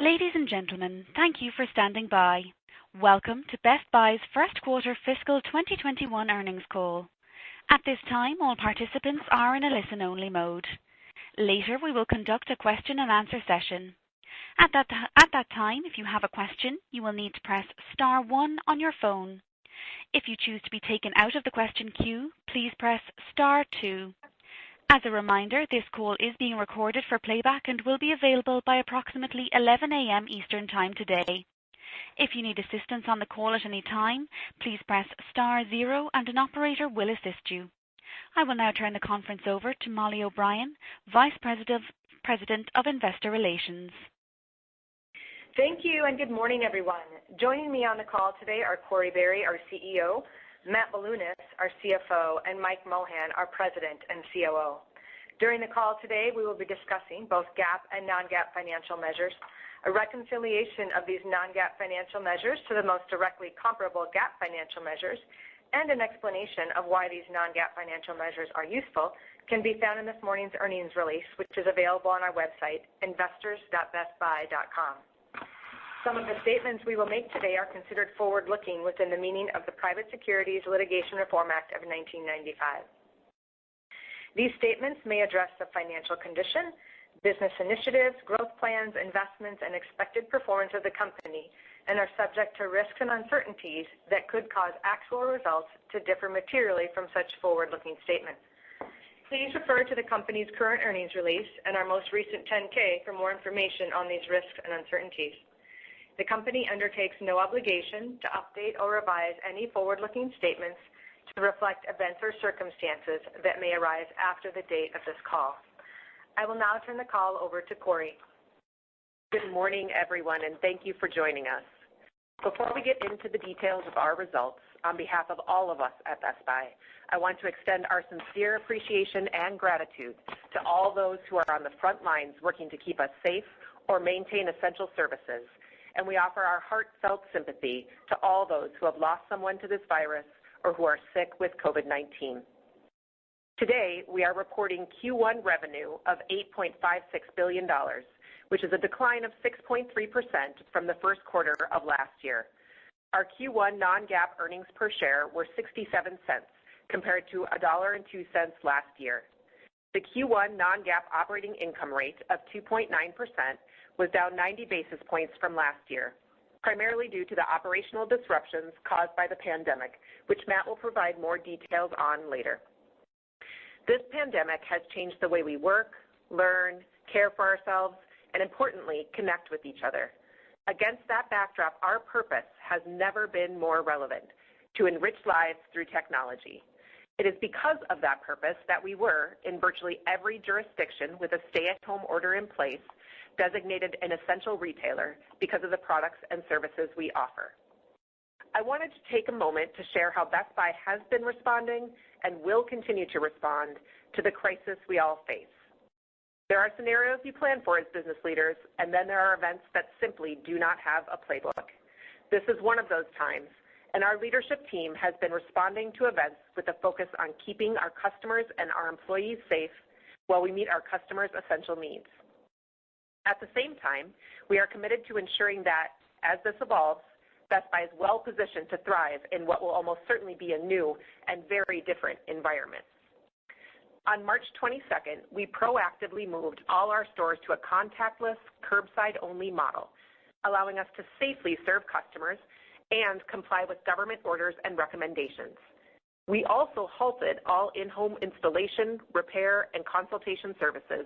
Ladies and gentlemen, thank you for standing by. Welcome to Best Buy's first quarter fiscal 2021 earnings call. At this time, all participants are in a listen-only mode. Later, we will conduct a question and answer session. At that time, if you have a question, you will need to press star 1 on your phone. If you choose to be taken out of the question queue, please press star 2. As a reminder, this call is being recorded for playback and will be available by approximately 11 a.m. Eastern Time today. If you need assistance on the call at any time, please press star 0 and an operator will assist you. I will now turn the conference over to Molly O'Brien, Vice President of Investor Relations. Thank you and good morning, everyone. Joining me on the call today are Corie Barry, our CEO, Matt Bilunas, our CFO, and Mike Mohan, our President and COO. During the call today, we will be discussing both GAAP and non-GAAP financial measures. A reconciliation of these non-GAAP financial measures to the most directly comparable GAAP financial measures and an explanation of why these non-GAAP financial measures are useful can be found in this morning's earnings release, which is available on our website, investors.bestbuy.com. Some of the statements we will make today are considered forward-looking within the meaning of the Private Securities Litigation Reform Act of 1995. These statements may address the financial condition, business initiatives, growth plans, investments, and expected performance of the company and are subject to risks and uncertainties that could cause actual results to differ materially from such forward-looking statements. Please refer to the company's current earnings release and our most recent 10-K for more information on these risks and uncertainties. The company undertakes no obligation to update or revise any forward-looking statements to reflect events or circumstances that may arise after the date of this call. I will now turn the call over to Corie. Good morning, everyone, and thank you for joining us. Before we get into the details of our results, on behalf of all of us at Best Buy, I want to extend our sincere appreciation and gratitude to all those who are on the front lines working to keep us safe or maintain essential services. And we offer our heartfelt sympathy to all those who have lost someone to this virus or who are sick with COVID-19. Today, we are reporting Q1 revenue of $8.56 billion, which is a decline of 6.3% from the first quarter of last year. Our Q1 non-GAAP earnings per share were 67 cents compared to $1.02 last year. The Q1 non-GAAP operating income rate of 2.9% was down 90 basis points from last year, primarily due to the operational disruptions caused by the pandemic, which Matt will provide more details on later. This pandemic has changed the way we work, learn, care for ourselves, and importantly, connect with each other. Against that backdrop, our purpose has never been more relevant: to enrich lives through technology. It is because of that purpose that we were, in virtually every jurisdiction with a stay-at-home order in place, designated an essential retailer because of the products and services we offer. I wanted to take a moment to share how Best Buy has been responding and will continue to respond to the crisis we all face. There are scenarios you plan for as business leaders, and then there are events that simply do not have a playbook. This is one of those times, and our leadership team has been responding to events with a focus on keeping our customers and our employees safe while we meet our customers' essential needs. At the same time, we are committed to ensuring that, as this evolves, Best Buy is well positioned to thrive in what will almost certainly be a new and very different environment. On March 22nd, we proactively moved all our stores to a contactless, curbside-only model, allowing us to safely serve customers and comply with government orders and recommendations. We also halted all in-home installation, repair, and consultation services,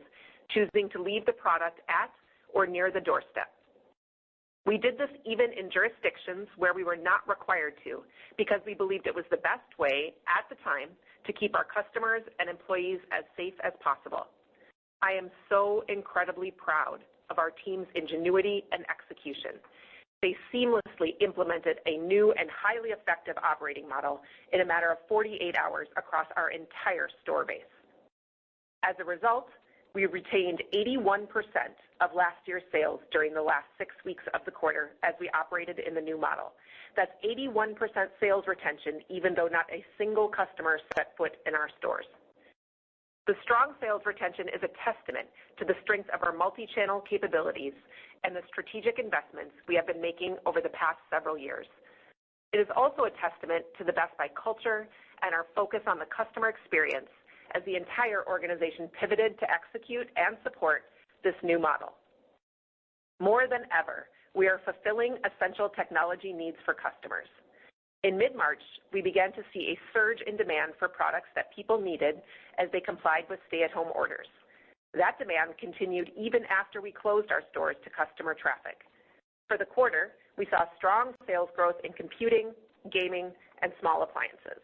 choosing to leave the product at or near the doorstep. We did this even in jurisdictions where we were not required to, because we believed it was the best way at the time to keep our customers and employees as safe as possible. I am so incredibly proud of our team's ingenuity and execution. They seamlessly implemented a new and highly effective operating model in a matter of 48 hours across our entire store base. As a result, we retained 81% of last year's sales during the last 6 weeks of the quarter as we operated in the new model. That's 81% sales retention, even though not a single customer set foot in our stores. The strong sales retention is a testament to the strength of our multi-channel capabilities and the strategic investments we have been making over the past several years. It is also a testament to the Best Buy culture and our focus on the customer experience as the entire organization pivoted to execute and support this new model. More than ever, we are fulfilling essential technology needs for customers. In mid-March, we began to see a surge in demand for products that people needed as they complied with stay-at-home orders. That demand continued even after we closed our stores to customer traffic. For the quarter, we saw strong sales growth in computing, gaming, and small appliances.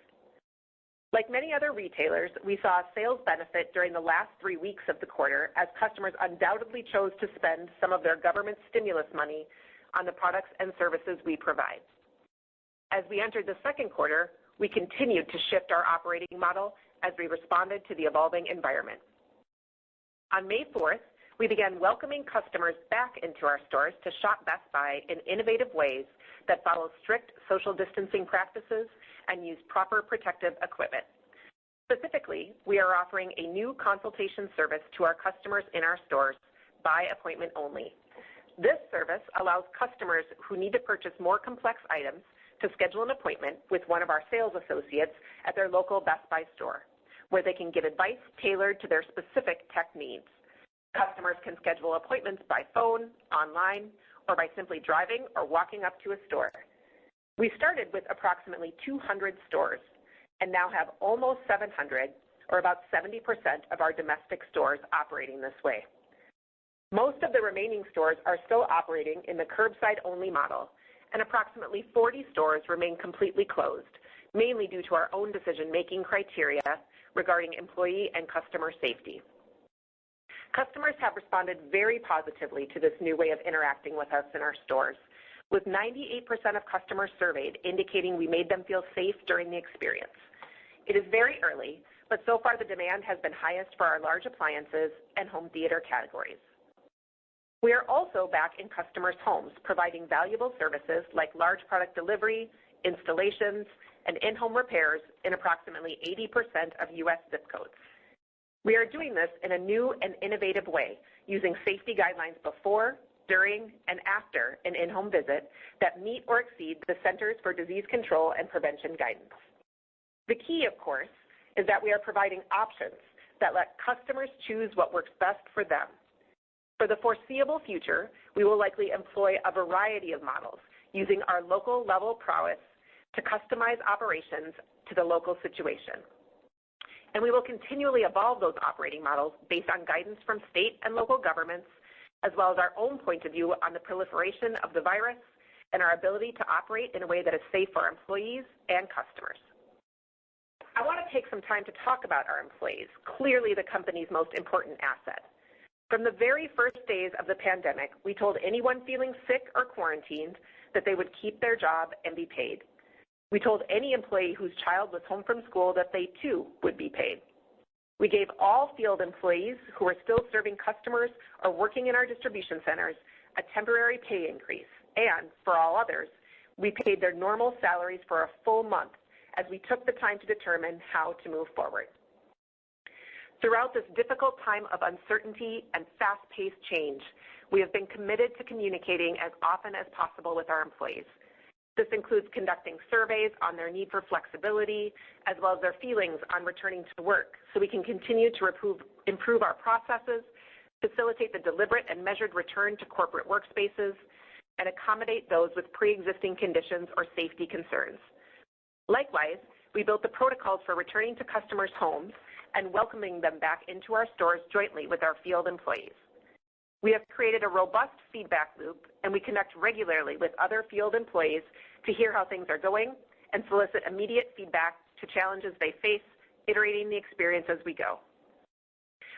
Like many other retailers, we saw a sales benefit during the last 3 weeks of the quarter as customers undoubtedly chose to spend some of their government stimulus money on the products and services we provide. As we entered the second quarter, we continued to shift our operating model as we responded to the evolving environment. On May 4th, we began welcoming customers back into our stores to shop Best Buy in innovative ways that follow strict social distancing practices and use proper protective equipment. Specifically, we are offering a new consultation service to our customers in our stores by appointment only. This service allows customers who need to purchase more complex items to schedule an appointment with one of our sales associates at their local Best Buy store, where they can get advice tailored to their specific tech needs. Customers can schedule appointments by phone, online, or by simply driving or walking up to a store. We started with approximately 200 stores and now have almost 700, or about 70% of our domestic stores operating this way. Most of the remaining stores are still operating in the curbside-only model, and approximately 40 stores remain completely closed, mainly due to our own decision-making criteria regarding employee and customer safety. Customers have responded very positively to this new way of interacting with us in our stores, with 98% of customers surveyed indicating we made them feel safe during the experience. It is very early, but so far the demand has been highest for our large appliances and home theater categories. We are also back in customers' homes providing valuable services like large product delivery, installations, and in-home repairs in approximately 80% of U.S. zip codes. We are doing this in a new and innovative way, using safety guidelines before, during, and after an in-home visit that meet or exceed the Centers for Disease Control and Prevention guidance. The key, of course, is that we are providing options that let customers choose what works best for them. For the foreseeable future, we will likely employ a variety of models using our local level prowess to customize operations to the local situation. And we will continually evolve those operating models based on guidance from state and local governments, as well as our own point of view on the proliferation of the virus and our ability to operate in a way that is safe for our employees and customers. I want to take some time to talk about our employees, clearly the company's most important asset. From the very first days of the pandemic, we told anyone feeling sick or quarantined that they would keep their job and be paid. We told any employee whose child was home from school that they too would be paid. We gave all field employees who are still serving customers or working in our distribution centers a temporary pay increase, and for all others, we paid their normal salaries for a full month as we took the time to determine how to move forward. Throughout this difficult time of uncertainty and fast-paced change, we have been committed to communicating as often as possible with our employees. This includes conducting surveys on their need for flexibility, as well as their feelings on returning to work, so we can continue to improve our processes, facilitate the deliberate and measured return to corporate workspaces, and accommodate those with pre-existing conditions or safety concerns. Likewise, we built the protocols for returning to customers' homes and welcoming them back into our stores jointly with our field employees. We have created a robust feedback loop, and we connect regularly with other field employees to hear how things are going and solicit immediate feedback to challenges they face, iterating the experience as we go.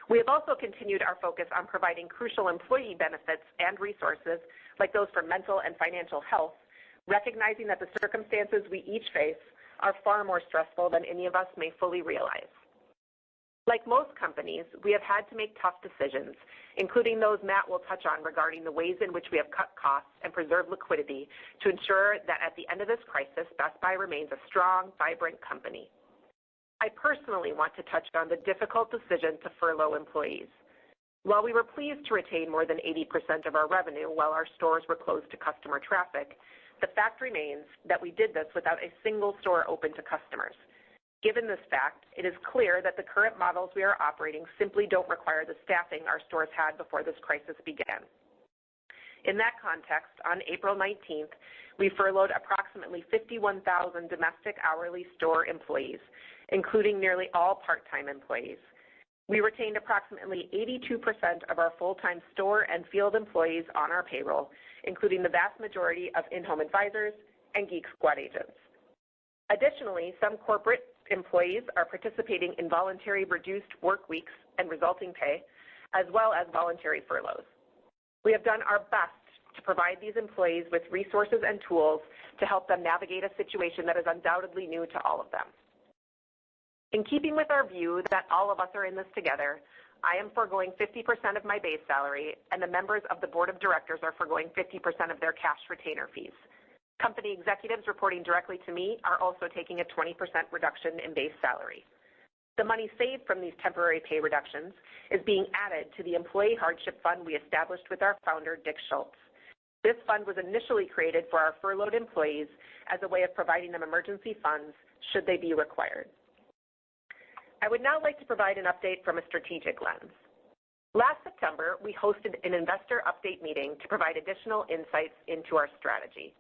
We have also continued our focus on providing crucial employee benefits and resources, like those for mental and financial health, recognizing that the circumstances we each face are far more stressful than any of us may fully realize. Like most companies, we have had to make tough decisions, including those Matt will touch on regarding the ways in which we have cut costs and preserved liquidity to ensure that at the end of this crisis, Best Buy remains a strong, vibrant company. I personally want to touch on the difficult decision to furlough employees. While we were pleased to retain more than 80% of our revenue while our stores were closed to customer traffic, the fact remains that we did this without a single store open to customers. Given this fact, it is clear that the current models we are operating simply don't require the staffing our stores had before this crisis began. In that context, on April 19th, we furloughed approximately 51,000 domestic hourly store employees, including nearly all part-time employees. We retained approximately 82% of our full-time store and field employees on our payroll, including the vast majority of in-home advisors and Geek Squad agents. Additionally, some corporate employees are participating in voluntary reduced work weeks and resulting pay, as well as voluntary furloughs. We have done our best to provide these employees with resources and tools to help them navigate a situation that is undoubtedly new to all of them. In keeping with our view that all of us are in this together, I am foregoing 50% of my base salary, and the members of the board of directors are foregoing 50% of their cash retainer fees. Company executives reporting directly to me are also taking a 20% reduction in base salary. The money saved from these temporary pay reductions is being added to the Employee Hardship Fund we established with our founder, Dick Schultz. This fund was initially created for our furloughed employees as a way of providing them emergency funds should they be required. I would now like to provide an update from a strategic lens. Last September, we hosted an investor update meeting to provide additional insights into our strategy.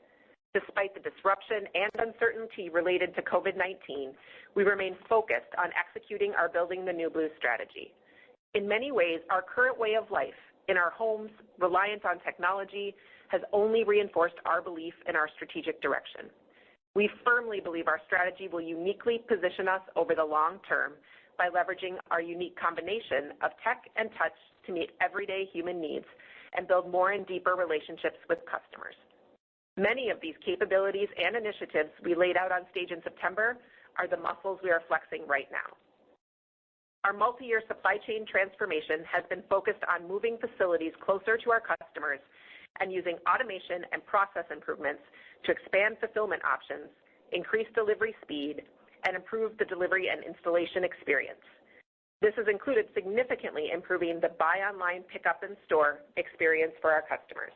Despite the disruption and uncertainty related to COVID-19, we remain focused on executing our Building the New Blue strategy. In many ways, our current way of life, in our homes, reliance on technology, has only reinforced our belief in our strategic direction. We firmly believe our strategy will uniquely position us over the long term by leveraging our unique combination of tech and touch to meet everyday human needs and build more and deeper relationships with customers. Many of these capabilities and initiatives we laid out on stage in September are the muscles we are flexing right now. Our multi-year supply chain transformation has been focused on moving facilities closer to our customers and using automation and process improvements to expand fulfillment options, increase delivery speed, and improve the delivery and installation experience. This has included significantly improving the buy online, pick up in store experience for our customers.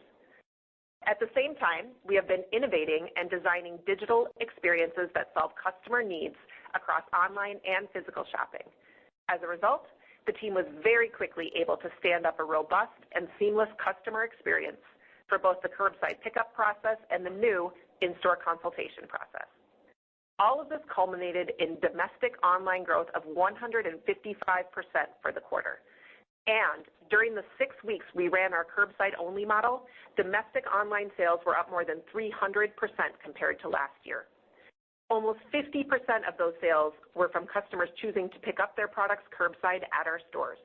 At the same time, we have been innovating and designing digital experiences that solve customer needs across online and physical shopping. As a result, the team was very quickly able to stand up a robust and seamless customer experience for both the curbside pickup process and the new in-store consultation process. All of this culminated in domestic online growth of 155% for the quarter. And during the 6 weeks we ran our curbside-only model, domestic online sales were up more than 300% compared to last year. Almost 50% of those sales were from customers choosing to pick up their products curbside at our stores.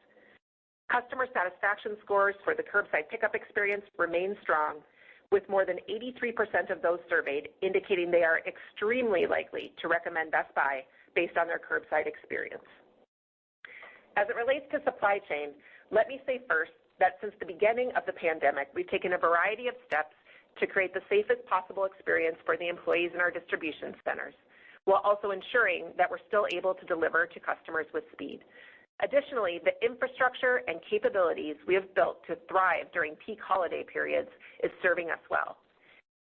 Customer satisfaction scores for the curbside pickup experience remain strong, with more than 83% of those surveyed indicating they are extremely likely to recommend Best Buy based on their curbside experience. As it relates to supply chain, let me say first that since the beginning of the pandemic, we've taken a variety of steps to create the safest possible experience for the employees in our distribution centers, while also ensuring that we're still able to deliver to customers with speed. Additionally, the infrastructure and capabilities we have built to thrive during peak holiday periods is serving us well.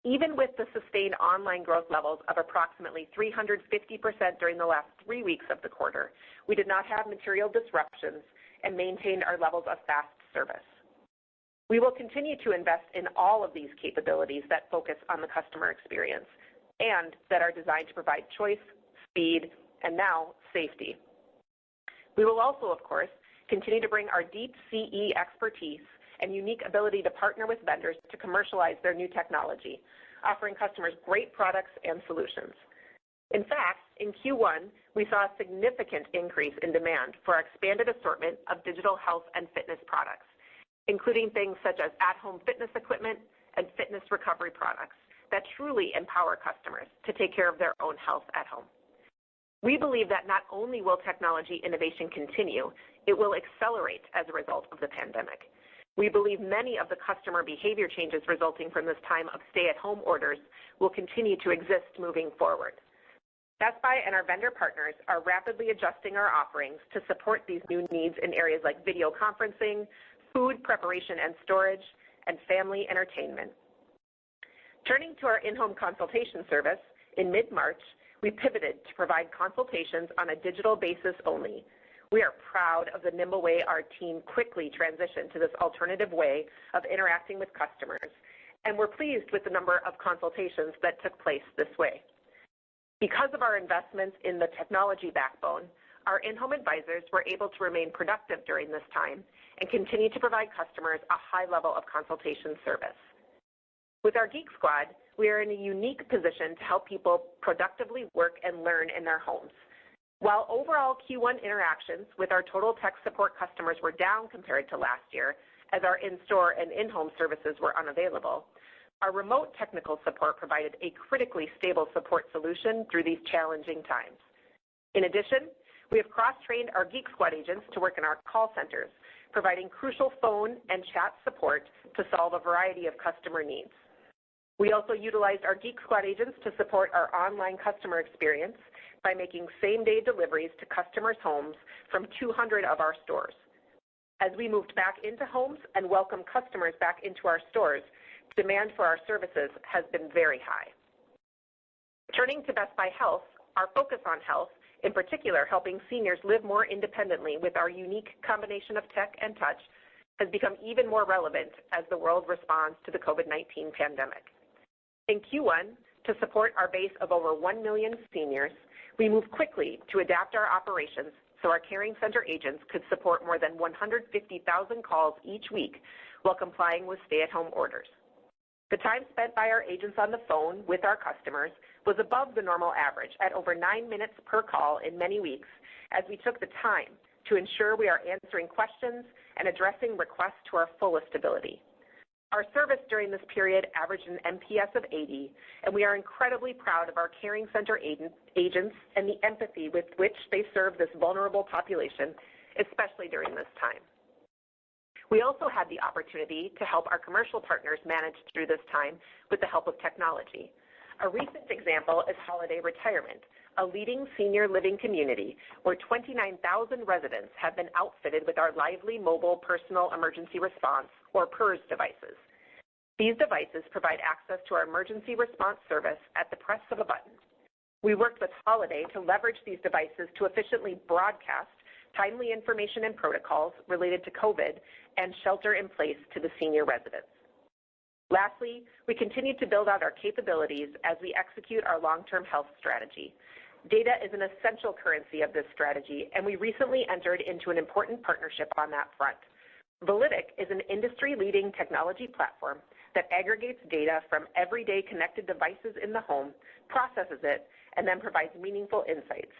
Even with the sustained online growth levels of approximately 350% during the last 3 weeks of the quarter, we did not have material disruptions and maintained our levels of fast service. We will continue to invest in all of these capabilities that focus on the customer experience and that are designed to provide choice, speed, and now safety. We will also, of course, continue to bring our deep CE expertise and unique ability to partner with vendors to commercialize their new technology, offering customers great products and solutions. In fact, in Q1, we saw a significant increase in demand for our expanded assortment of digital health and fitness products, including things such as at-home fitness equipment and fitness recovery products that truly empower customers to take care of their own health at home. We believe that not only will technology innovation continue, it will accelerate as a result of the pandemic. We believe many of the customer behavior changes resulting from this time of stay-at-home orders will continue to exist moving forward. Best Buy and our vendor partners are rapidly adjusting our offerings to support these new needs in areas like video conferencing, food preparation and storage, and family entertainment. Turning to our in-home consultation service, in mid-March, we pivoted to provide consultations on a digital basis only. We are proud of the nimble way our team quickly transitioned to this alternative way of interacting with customers, and we're pleased with the number of consultations that took place this way. Because of our investments in the technology backbone, our in-home advisors were able to remain productive during this time and continue to provide customers a high level of consultation service. With our Geek Squad, we are in a unique position to help people productively work and learn in their homes. While overall Q1 interactions with our total tech support customers were down compared to last year, as our in-store and in-home services were unavailable, our remote technical support provided a critically stable support solution through these challenging times. In addition, we have cross-trained our Geek Squad agents to work in our call centers, providing crucial phone and chat support to solve a variety of customer needs. We also utilized our Geek Squad agents to support our online customer experience by making same-day deliveries to customers' homes from 200 of our stores. As we moved back into homes and welcomed customers back into our stores, demand for our services has been very high. Turning to Best Buy Health, our focus on health, in particular helping seniors live more independently with our unique combination of tech and touch, has become even more relevant as the world responds to the COVID-19 pandemic. In Q1, to support our base of over 1 million seniors, we moved quickly to adapt our operations so our caring center agents could support more than 150,000 calls each week while complying with stay-at-home orders. The time spent by our agents on the phone with our customers was above the normal average at over 9 minutes per call in many weeks, as we took the time to ensure we are answering questions and addressing requests to our fullest ability. Our service during this period averaged an NPS of 80, and we are incredibly proud of our caring center agents and the empathy with which they serve this vulnerable population, especially during this time. We also had the opportunity to help our commercial partners manage through this time with the help of technology. A recent example is Holiday Retirement, a leading senior living community where 29,000 residents have been outfitted with our Lively Mobile Personal Emergency Response, or PERS devices. These devices provide access to our emergency response service at the press of a button. We worked with Holiday to leverage these devices to efficiently broadcast timely information and protocols related to COVID and shelter in place to the senior residents. Lastly, we continue to build out our capabilities as we execute our long-term health strategy. Data is an essential currency of this strategy, and we recently entered into an important partnership on that front. Validic is an industry-leading technology platform that aggregates data from everyday connected devices in the home, processes it, and then provides meaningful insights.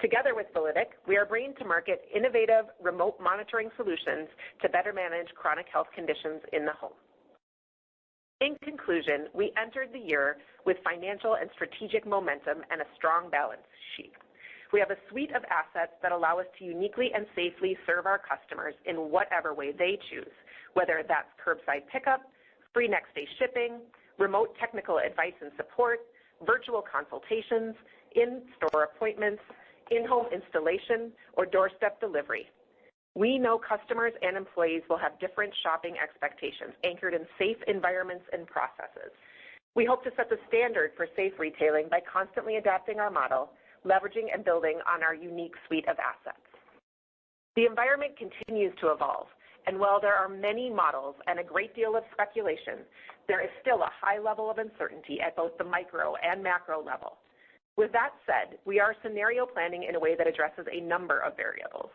Together with Validic, we are bringing to market innovative remote monitoring solutions to better manage chronic health conditions in the home. In conclusion, we entered the year with financial and strategic momentum and a strong balance sheet. We have a suite of assets that allow us to uniquely and safely serve our customers in whatever way they choose, whether that's curbside pickup, free next-day shipping, remote technical advice and support, virtual consultations, in-store appointments, in-home installation, or doorstep delivery. We know customers and employees will have different shopping expectations anchored in safe environments and processes. We hope to set the standard for safe retailing by constantly adapting our model, leveraging and building on our unique suite of assets. The environment continues to evolve, and while there are many models and a great deal of speculation, there is still a high level of uncertainty at both the micro and macro level. With that said, we are scenario planning in a way that addresses a number of variables.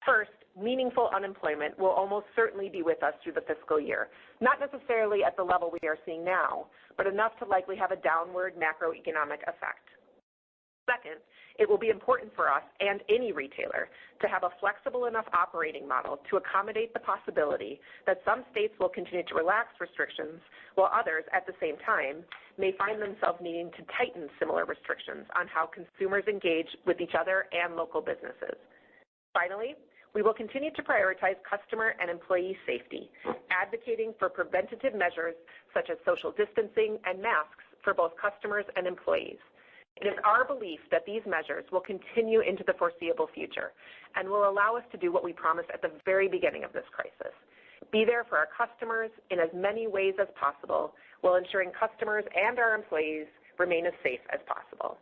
First, meaningful unemployment will almost certainly be with us through the fiscal year, not necessarily at the level we are seeing now, but enough to likely have a downward macroeconomic effect. Second, it will be important for us and any retailer to have a flexible enough operating model to accommodate the possibility that some states will continue to relax restrictions, while others, at the same time, may find themselves needing to tighten similar restrictions on how consumers engage with each other and local businesses. Finally, we will continue to prioritize customer and employee safety, advocating for preventative measures such as social distancing and masks for both customers and employees. It is our belief that these measures will continue into the foreseeable future and will allow us to do what we promised at the very beginning of this crisis: be there for our customers in as many ways as possible while ensuring customers and our employees remain as safe as possible.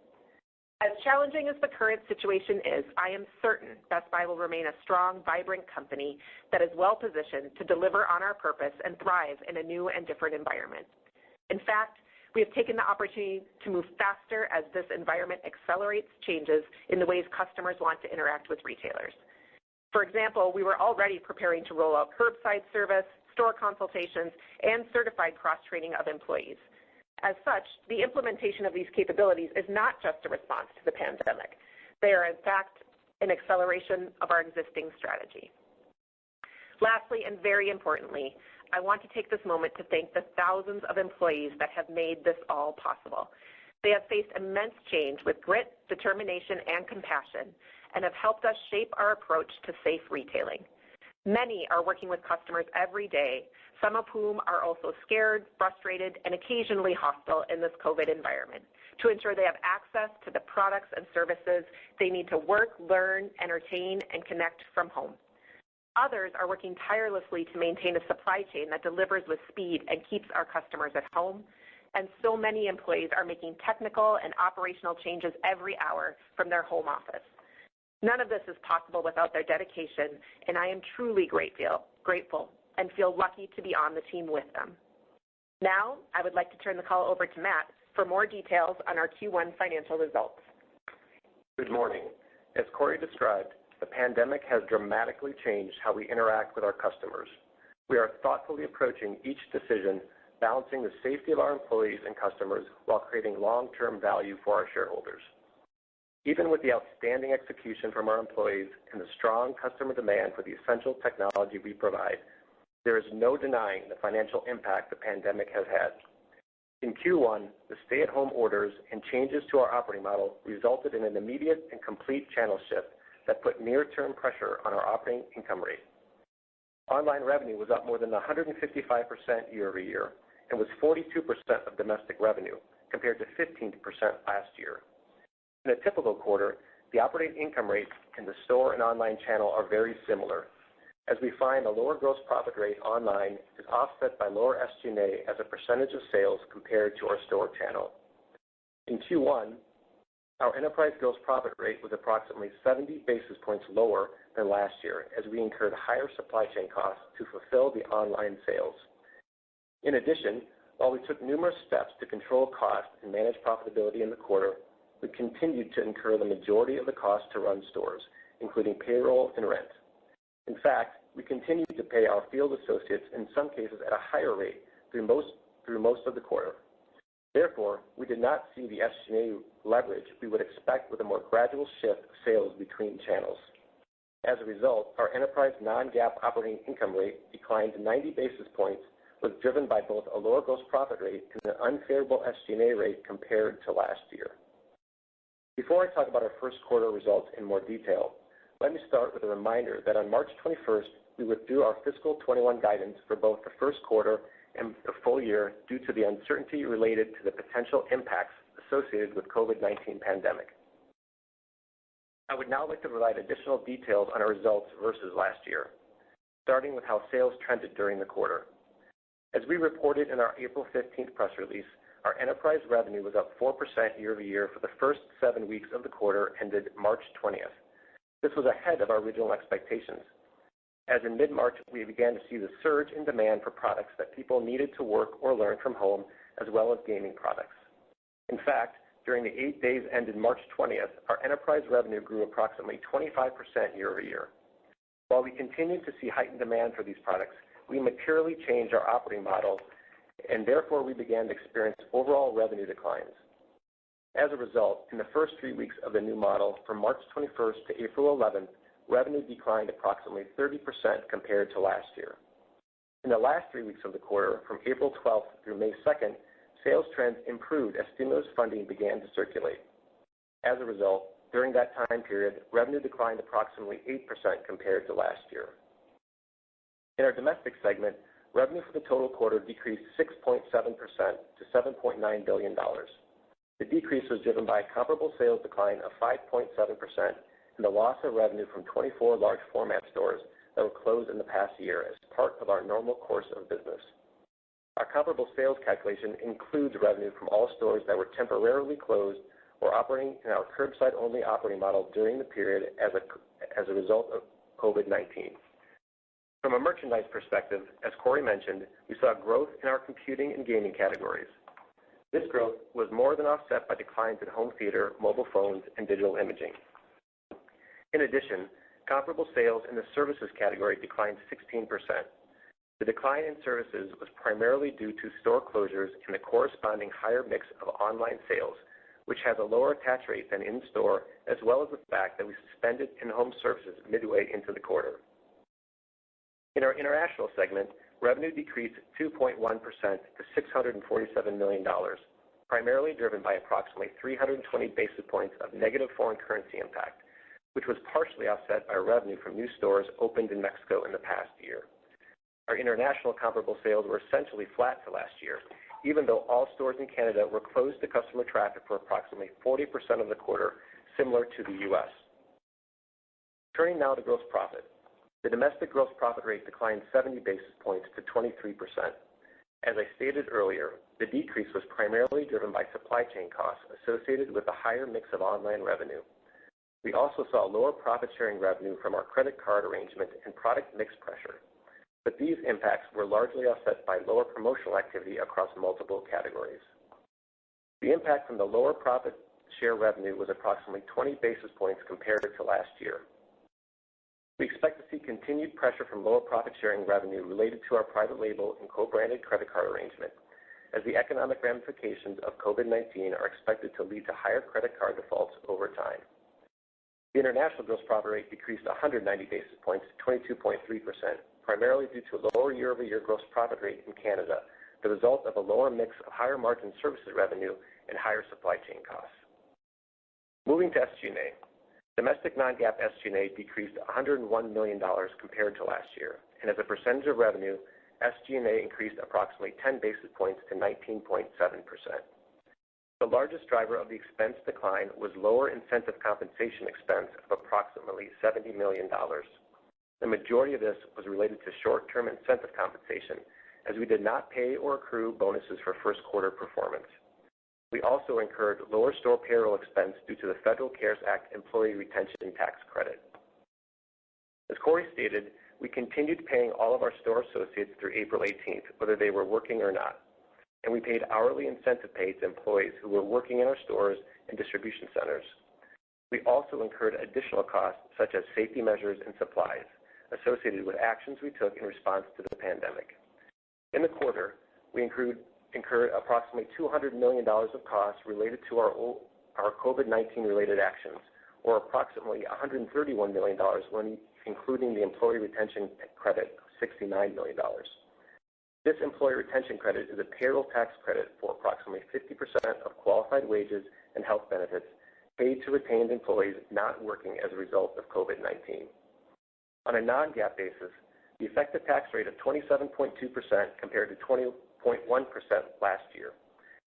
As challenging as the current situation is, I am certain Best Buy will remain a strong, vibrant company that is well positioned to deliver on our purpose and thrive in a new and different environment. In fact, we have taken the opportunity to move faster as this environment accelerates changes in the ways customers want to interact with retailers. For example, we were already preparing to roll out curbside service, store consultations, and certified cross-training of employees. As such, the implementation of these capabilities is not just a response to the pandemic. They are, in fact, an acceleration of our existing strategy. Lastly, and very importantly, I want to take this moment to thank the thousands of employees that have made this all possible. They have faced immense change with grit, determination, and compassion, and have helped us shape our approach to safe retailing. Many are working with customers every day, some of whom are also scared, frustrated, and occasionally hostile in this COVID environment, to ensure they have access to the products and services they need to work, learn, entertain, and connect from home. Others are working tirelessly to maintain a supply chain that delivers with speed and keeps our customers at home. And so many employees are making technical and operational changes every hour from their home office. None of this is possible without their dedication, and I am truly grateful and feel lucky to be on the team with them. Now, I would like to turn the call over to Matt for more details on our Q1 financial results. Good morning. As Corey described, the pandemic has dramatically changed how we interact with our customers. We are thoughtfully approaching each decision, balancing the safety of our employees and customers while creating long-term value for our shareholders. Even with the outstanding execution from our employees and the strong customer demand for the essential technology we provide, there is no denying the financial impact the pandemic has had. In Q1, the stay-at-home orders and changes to our operating model resulted in an immediate and complete channel shift that put near-term pressure on our operating income rate. Online revenue was up more than 155% year over year and was 42% of domestic revenue, compared to 15% last year. In a typical quarter, the operating income rates in the store and online channel are very similar, as we find the lower gross profit rate online is offset by lower SG&A as a percentage of sales compared to our store channel. In Q1, our enterprise gross profit rate was approximately 70 basis points lower than last year, as we incurred higher supply chain costs to fulfill the online sales. In addition, while we took numerous steps to control costs and manage profitability in the quarter, we continued to incur the majority of the cost to run stores, including payroll and rent. In fact, we continued to pay our field associates in some cases at a higher rate through most of the quarter. Therefore, we did not see the SG&A leverage we would expect with a more gradual shift of sales between channels. As a result, our enterprise non-GAAP operating income rate declined to 90 basis points, was driven by both a lower gross profit rate and an unfavorable SG&A rate compared to last year. Before I talk about our first quarter results in more detail, let me start with a reminder that on March 21st, we withdrew our fiscal 21 guidance for both the first quarter and the full year due to the uncertainty related to the potential impacts associated with COVID-19 pandemic. I would now like to provide additional details on our results versus last year, starting with how sales trended during the quarter. As we reported in our April 15th press release, our enterprise revenue was up 4% year over year for the first 7 weeks of the quarter ended March 20th. This was ahead of our original expectations, as in mid-March we began to see the surge in demand for products that people needed to work or learn from home, as well as gaming products. In fact, during the 8 days ended March 20th, our enterprise revenue grew approximately 25% year over year. While we continued to see heightened demand for these products, we materially changed our operating model, and therefore we began to experience overall revenue declines. As a result, in the first 3 weeks of the new model, from March 21st to April 11th, revenue declined approximately 30% compared to last year. In the last 3 weeks of the quarter, from April 12th through May 2nd, sales trends improved as stimulus funding began to circulate. As a result, during that time period, revenue declined approximately 8% compared to last year. In our domestic segment, revenue for the total quarter decreased 6.7% to $7.9 billion. The decrease was driven by a comparable sales decline of 5.7% and the loss of revenue from 24 large format stores that were closed in the past year as part of our normal course of business. Our comparable sales calculation includes revenue from all stores that were temporarily closed or operating in our curbside-only operating model during the period as a result of COVID-19. From a merchandise perspective, as Corey mentioned, we saw growth in our computing and gaming categories. This growth was more than offset by declines in home theater, mobile phones, and digital imaging. In addition, comparable sales in the services category declined 16%. The decline in services was primarily due to store closures and the corresponding higher mix of online sales, which has a lower attach rate than in-store, as well as the fact that we suspended in-home services midway into the quarter. In our international segment, revenue decreased 2.1% to $647 million, primarily driven by approximately 320 basis points of negative foreign currency impact, which was partially offset by revenue from new stores opened in Mexico in the past year. Our international comparable sales were essentially flat to last year, even though all stores in Canada were closed to customer traffic for approximately 40% of the quarter, similar to the U.S. Turning now to gross profit. The domestic gross profit rate declined 70 basis points to 23%. As I stated earlier, the decrease was primarily driven by supply chain costs associated with a higher mix of online revenue. We also saw lower profit-sharing revenue from our credit card arrangement and product mix pressure, but these impacts were largely offset by lower promotional activity across multiple categories. The impact from the lower profit share revenue was approximately 20 basis points compared to last year. We expect to see continued pressure from lower profit-sharing revenue related to our private label and co-branded credit card arrangement, as the economic ramifications of COVID-19 are expected to lead to higher credit card defaults over time. The international gross profit rate decreased 190 basis points to 22.3%, primarily due to a lower year-over-year gross profit rate in Canada, the result of a lower mix of higher margin services revenue and higher supply chain costs. Moving to SG&A. Domestic non-GAAP SG&A decreased $101 million compared to last year, and as a percentage of revenue, SG&A increased approximately 10 basis points to 19.7%. The largest driver of the expense decline was lower incentive compensation expense of approximately $70 million. The majority of this was related to short-term incentive compensation, as we did not pay or accrue bonuses for first quarter performance. We also incurred lower store payroll expense due to the Federal CARES Act Employee Retention Tax Credit. As Corey stated, we continued paying all of our store associates through April 18th, whether they were working or not, and we paid hourly incentive pay to employees who were working in our stores and distribution centers. We also incurred additional costs, such as safety measures and supplies, associated with actions we took in response to the pandemic. In the quarter, we incurred approximately $200 million of costs related to our COVID-19 related actions, or approximately $131 million when including the Employee Retention Credit of $69 million. This Employee Retention Credit is a payroll tax credit for approximately 50% of qualified wages and health benefits paid to retained employees not working as a result of COVID-19. On a non-GAAP basis, the effective tax rate of 27.2% compared to 20.1% last year.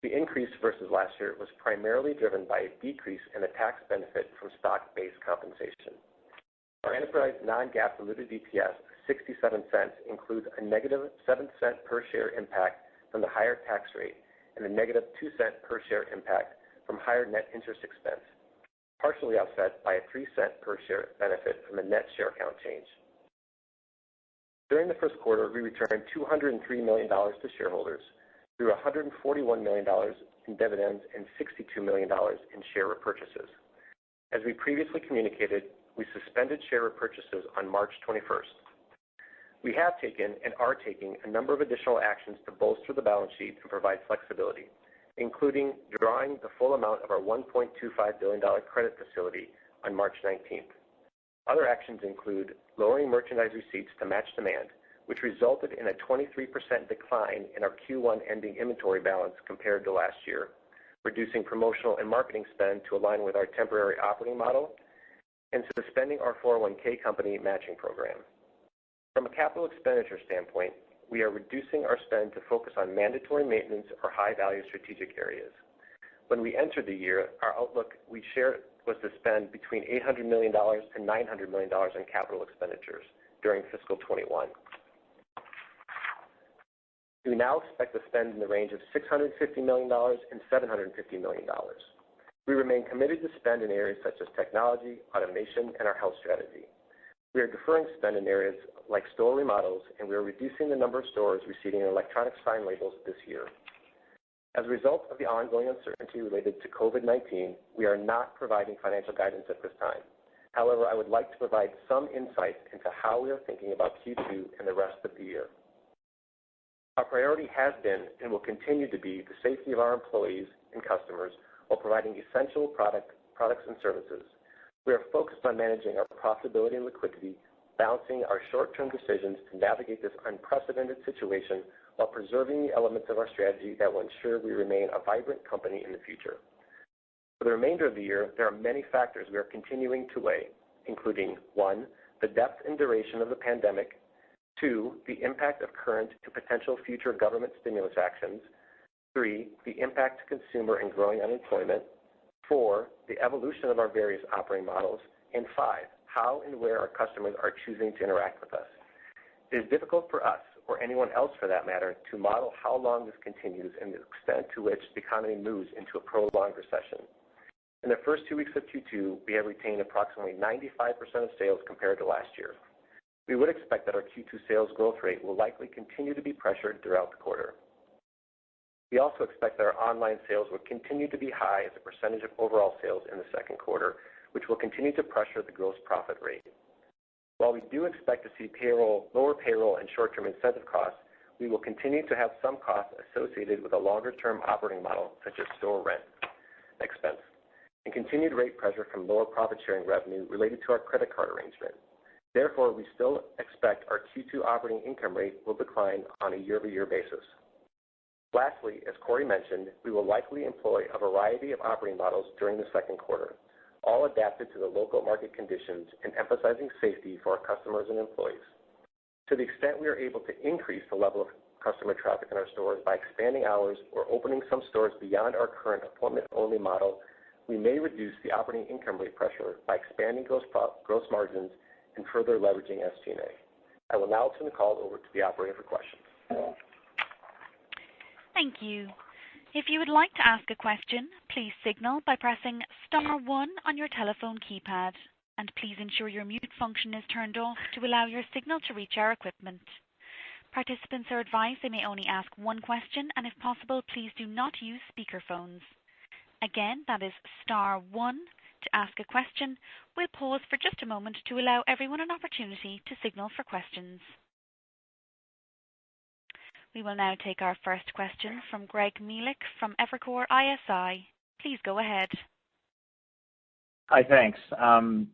The increase versus last year was primarily driven by a decrease in the tax benefit from stock-based compensation. Our enterprise non-GAAP diluted EPS of 67 cents includes a negative 7 cent per share impact from the higher tax rate and a negative 2 cent per share impact from higher net interest expense, partially offset by a 3 cent per share benefit from the net share count change. During the first quarter, we returned $203 million to shareholders through $141 million in dividends and $62 million in share repurchases. As we previously communicated, we suspended share repurchases on March 21st. We have taken and are taking a number of additional actions to bolster the balance sheet and provide flexibility, including drawing the full amount of our $1.25 billion credit facility on March 19th. Other actions include lowering merchandise receipts to match demand, which resulted in a 23% decline in our Q1 ending inventory balance compared to last year, reducing promotional and marketing spend to align with our temporary operating model, and suspending our 401k company matching program. From a capital expenditure standpoint, we are reducing our spend to focus on mandatory maintenance or high-value strategic areas. When we entered the year, our outlook we shared was to spend between $800 million and $900 million in capital expenditures during fiscal 21. We now expect to spend in the range of $650 million and $750 million. We remain committed to spend in areas such as technology, automation, and our health strategy. We are deferring spend in areas like store remodels, and we are reducing the number of stores receiving electronic sign labels this year. As a result of the ongoing uncertainty related to COVID-19, we are not providing financial guidance at this time. However, I would like to provide some insight into how we are thinking about Q2 and the rest of the year. Our priority has been and will continue to be the safety of our employees and customers while providing essential products and services. We are focused on managing our profitability and liquidity, balancing our short-term decisions to navigate this unprecedented situation while preserving the elements of our strategy that will ensure we remain a vibrant company in the future. For the remainder of the year, there are many factors we are continuing to weigh, including 1, the depth and duration of the pandemic, 2, the impact of current and potential future government stimulus actions, 3, the impact to consumer and growing unemployment, 4, the evolution of our various operating models, and 5, how and where our customers are choosing to interact with us. It is difficult for us, or anyone else for that matter, to model how long this continues and the extent to which the economy moves into a prolonged recession. In the first 2 weeks of Q2, we have retained approximately 95% of sales compared to last year. We would expect that our Q2 sales growth rate will likely continue to be pressured throughout the quarter. We also expect that our online sales will continue to be high as a percentage of overall sales in the second quarter, which will continue to pressure the gross profit rate. While we do expect to see lower payroll and short-term incentive costs, we will continue to have some costs associated with a longer-term operating model, such as store rent expense, and continued rate pressure from lower profit-sharing revenue related to our credit card arrangement. Therefore, we still expect our Q2 operating income rate will decline on a year-over-year basis. Lastly, as Corey mentioned, we will likely employ a variety of operating models during the second quarter, all adapted to the local market conditions and emphasizing safety for our customers and employees. To the extent we are able to increase the level of customer traffic in our stores by expanding hours or opening some stores beyond our current appointment-only model, we may reduce the operating income rate pressure by expanding gross margins and further leveraging SG&A. I will now turn the call over to the operator for questions. Thank you. If you would like to ask a question, please signal by pressing *1 on your telephone keypad, and please ensure your mute function is turned off to allow your signal to reach our equipment. Participants are advised they may only ask one question, and if possible, please do not use speakerphones. Again, that is *1 to ask a question. We'll pause for just a moment to allow everyone an opportunity to signal for questions. We will now take our first question from Greg Melich from Evercore ISI. Please go ahead. Hi, thanks. And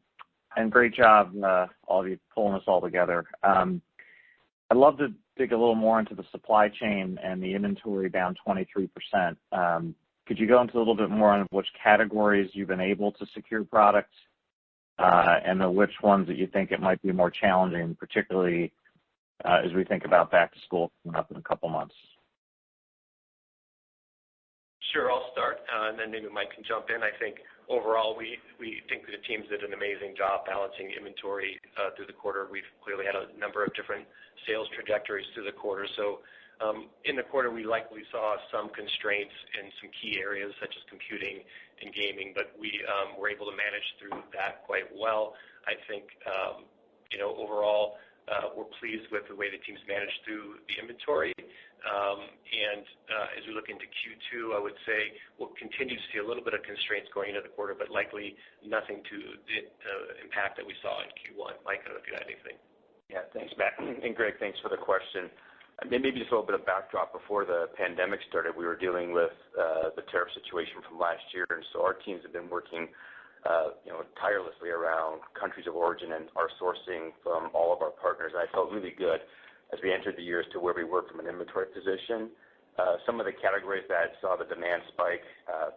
great job, all of you, pulling us all together. I'd love to dig a little more into the supply chain and the inventory down 23%. Could you go into a little bit more on which categories you've been able to secure products and which ones that you think it might be more challenging, particularly as we think about back to school coming up in a couple months? Sure, I'll start, and then maybe Mike can jump in. I think overall we think that the teams did an amazing job balancing inventory through the quarter. We've clearly had a number of different sales trajectories through the quarter. So in the quarter, we likely saw some constraints in some key areas such as computing and gaming, but we were able to manage through that quite well. I think, overall, we're pleased with the way the teams managed through the inventory. And as we look into Q2, I would say we'll continue to see a little bit of constraints going into the quarter, but likely nothing to the impact that we saw in Q1. Mike, I don't know if you had anything. Yeah, thanks, Matt. And Greg, thanks for the question. Maybe just a little bit of backdrop. Before the pandemic started, we were dealing with the tariff situation from last year, and so our teams have been working tirelessly around countries of origin and our sourcing from all of our partners. And I felt really good as we entered the year as to where we were from an inventory position. Some of the categories that saw the demand spike,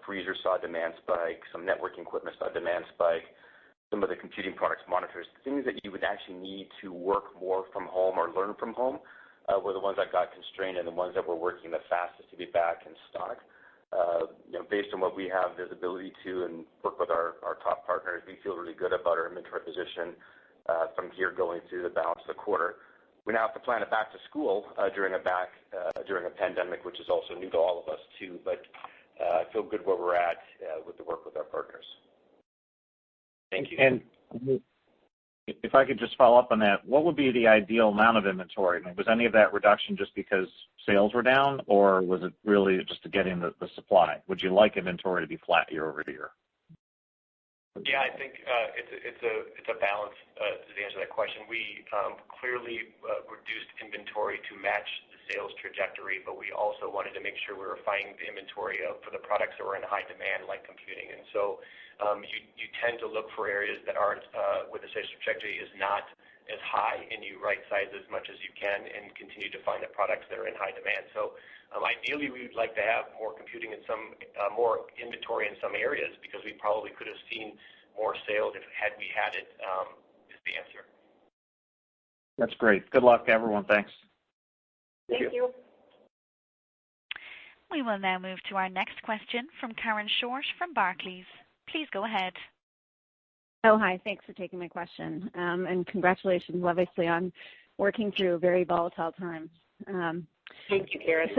freezers saw a demand spike, some networking equipment saw a demand spike, some of the computing products, monitors, things that you would actually need to work more from home or learn from home were the ones that got constrained and the ones that were working the fastest to be back in stock. based on what we have visibility to and work with our top partners, we feel really good about our inventory position from here going through the balance of the quarter. We now have to plan it back to school during a pandemic, which is also new to all of us too. But I feel good where we're at with the work with our partners. Thank you. And if I could just follow up on that, what would be the ideal amount of inventory? I mean, was any of that reduction just because sales were down, or was it really just to get in the supply? Would you like inventory to be flat year over year? Yeah, I think it's a balance to answer that question. We clearly reduced inventory to match the sales trajectory, but we also wanted to make sure we were finding the inventory for the products that were in high demand, like computing. And so you tend to look for areas that aren't where the sales trajectory is not as high, and you right size as much as you can and continue to find the products that are in high demand. So ideally, we would like to have more computing in some, more inventory in some areas, because we probably could have seen more sales had we had it, is the answer. That's great. Good luck, everyone. Thanks. Thank you. We will now move to our next question from Karen Short from Barclays. Please go ahead. Oh, hi. Thanks for taking my question. And congratulations, obviously, on working through very volatile times. Thank you, Karen.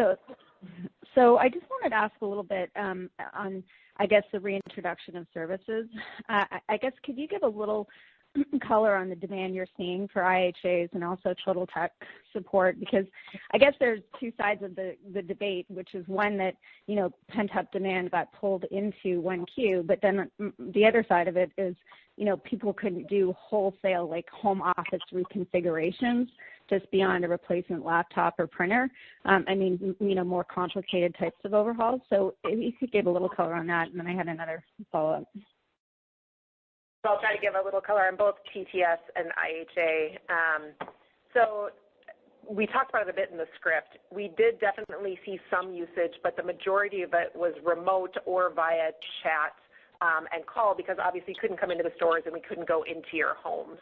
So I just wanted to ask a little bit on, I guess, the reintroduction of services. I guess, could you give a little color on the demand you're seeing for IHAs and also total tech support? Because I guess there's two sides of the debate, which is one that, pent-up demand got pulled into 1Q, but then the other side of it is, people couldn't do wholesale, like home office reconfigurations just beyond a replacement laptop or printer. More complicated types of overhauls. So if you could give a little color on that, and then I had another follow-up. So I'll try to give a little color on both TTS and IHA. So we talked about it a bit in the script. We did definitely see some usage, but the majority of it was remote or via chat and call, because obviously you couldn't come into the stores and we couldn't go into your homes.